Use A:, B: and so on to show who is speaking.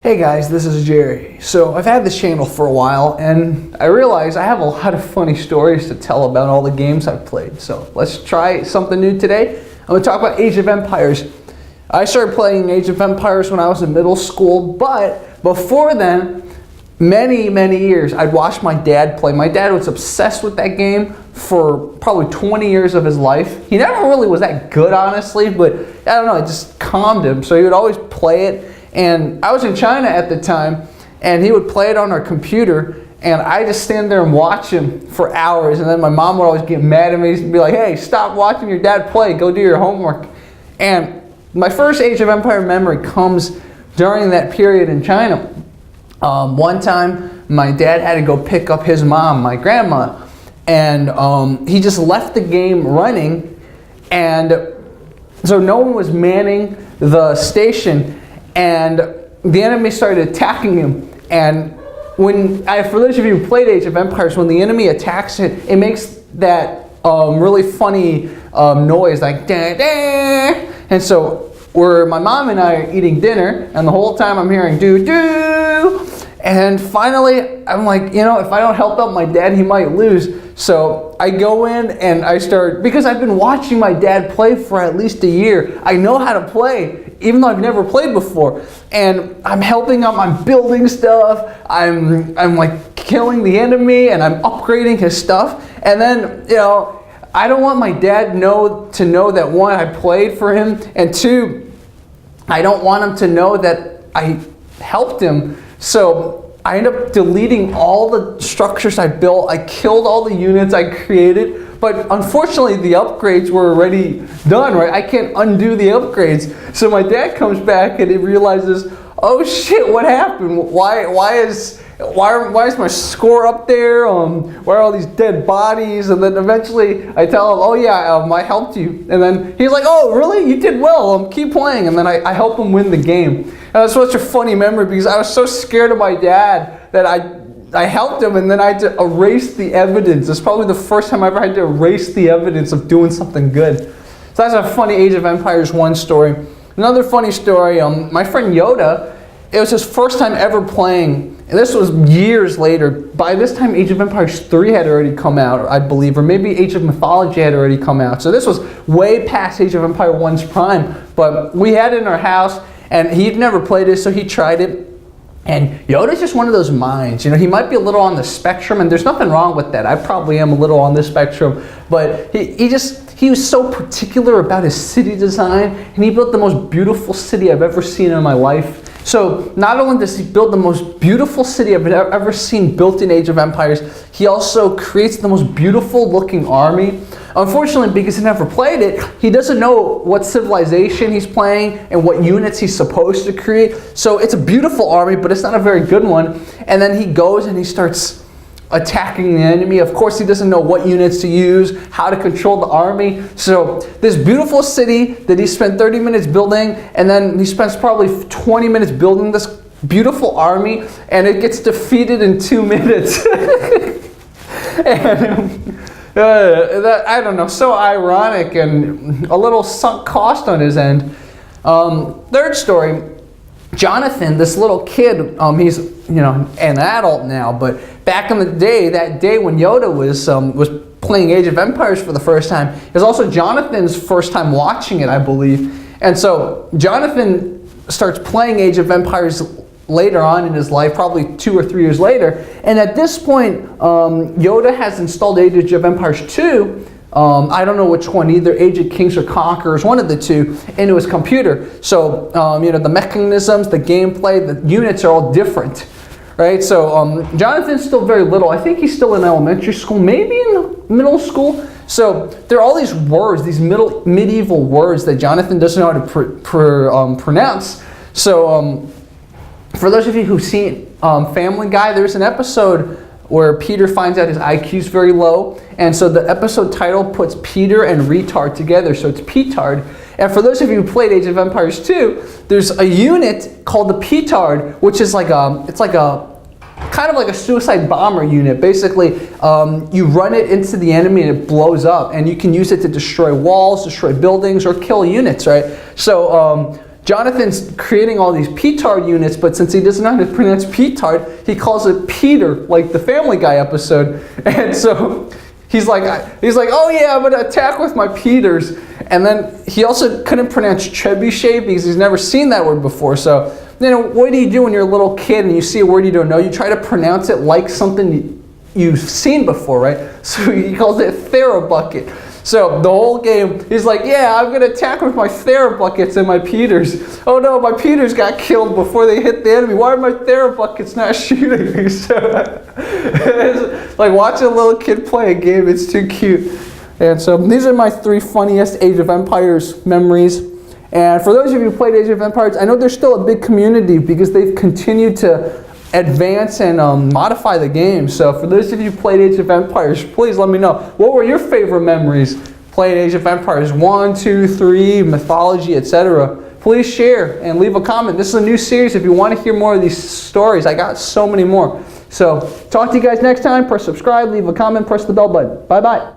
A: Hey guys, this is Jerry. So I've had this channel for a while and I realize I have a lot of funny stories to tell about all the games I've played. So let's try something new today. I'm going to talk about Age of Empires. I started playing Age of Empires when I was in middle school, but before then, many years, I'd watch my dad play. My dad was obsessed with that game for probably 20 years of his life. He never really was that good, honestly, but I don't know, it just calmed him. So he would always play it. And I was in China at the time, and he would play it on our computer, and I just stand there and watch him for hours, and then my mom would always get mad at me and be like, hey, stop watching your dad play, go do your homework. And my first Age of Empire memory comes during that period in China. One time, my dad had to go pick up his mom, my grandma, and he just left the game running, and so no one was manning the station, and the enemy started attacking him. And for those of you who played Age of Empires, when the enemy attacks it, it makes that really funny noise, like da da. And so my mom and I are eating dinner, and the whole time I'm hearing do do. And finally, I'm like, you know, if I don't help out my dad, he might lose. So I go in and I start, because I've been watching my dad play for at least a year. I know how to play, even though I've never played before. And I'm helping him, I'm building stuff, I'm like killing the enemy, and I'm upgrading his stuff. And then, you know, I don't want my dad to know that, one, I played for him, and two, I don't want him to know that I helped him. So I ended up deleting all the structures I built. I killed all the units I created, but unfortunately the upgrades were already done, right? I can't undo the upgrades. So my dad comes back and he realizes, oh shit, what happened? Why is my score up there? Why are all these dead bodies? And then eventually I tell him, oh yeah, I helped you. And then he's like, oh really? You did well, keep playing. And then I help him win the game. And it was such a funny memory because I was so scared of my dad that I helped him, and then I had to erase the evidence. It's probably the first time I ever had to erase the evidence of doing something good. So that's a funny Age of Empires 1 story. Another funny story, my friend Yoda, it was his first time ever playing, and this was years later. By this time, Age of Empires 3 had already come out, I believe, or maybe Age of Mythology had already come out. So this was way past Age of Empire 1's prime, but we had it in our house, and he'd never played it, so he tried it. And Yoda's just one of those minds. You know, he might be a little on the spectrum, and there's nothing wrong with that. I probably am a little on the spectrum, but he was so particular about his city design, and he built the most beautiful city I've ever seen in my life. So not only does he build the most beautiful city I've ever seen built in Age of Empires, he also creates the most beautiful looking army. Unfortunately, because he never played it, he doesn't know what civilization he's playing and what units he's supposed to create. So it's a beautiful army, but it's not a very good one. And then he goes and he starts attacking the enemy. Of course, he doesn't know what units to use, how to control the army. So this beautiful city that he spent 30 minutes building, and then he spends probably 20 minutes building this beautiful army, and it gets defeated in 2 minutes. And I don't know, so ironic and a little sunk cost on his end. Third story, Jonathan, this little kid, he's an adult now, but back in the day, that day when Yoda was playing Age of Empires for the first time, it was also Jonathan's first time watching it, I believe. And so Jonathan starts playing Age of Empires later on in his life, probably 2 or 3 years later. And at this point, Yoda has installed Age of Empires 2. I don't know which one either, Age of Kings or Conquerors, one of the two, into his computer. So, the mechanisms, the gameplay, the units are all different, right? So, Jonathan's still very little. I think he's still in elementary school, maybe in middle school. So, there are all these words, these medieval words that Jonathan doesn't know how to pronounce. So, for those of you who've seen Family Guy, there's an episode where Peter finds out his IQ is very low, and so the episode title puts Peter and retard together, so it's Petard. And for those of you who played Age of Empires 2, there's a unit called the Petard, which is like kind of like a suicide bomber unit. Basically, you run it into the enemy and it blows up, and you can use it to destroy walls, destroy buildings, or kill units, right? So Jonathan's creating all these petard units, but since he doesn't know how to pronounce petard, he calls it Peter, like the Family Guy episode. And so he's like, oh yeah, I'm gonna attack with my Peters. And then he also couldn't pronounce trebuchet because he's never seen that word before. So, what do you do when you're a little kid and you see a word you don't know? You try to pronounce it like something you've seen before, right? So he calls it Therabucket. So the whole game, he's like, yeah, I'm going to attack with my Therabuckets and my Peters. Oh no, my Peters got killed before they hit the enemy. Why are my Therabuckets not shooting me? So it's like watching a little kid play a game. It's too cute. And so these are my 3 funniest Age of Empires memories. And for those of you who played Age of Empires, I know there's still a big community because they've continued to advance and modify the game. So for those of you who played Age of Empires, please let me know. What were your favorite memories playing Age of Empires 1, 2, 3, Mythology, etc.? Please share and leave a comment. This is a new series. If you want to hear more of these stories, I got so many more. So talk to you guys next time. Press subscribe, leave a comment, press the bell button. Bye-bye.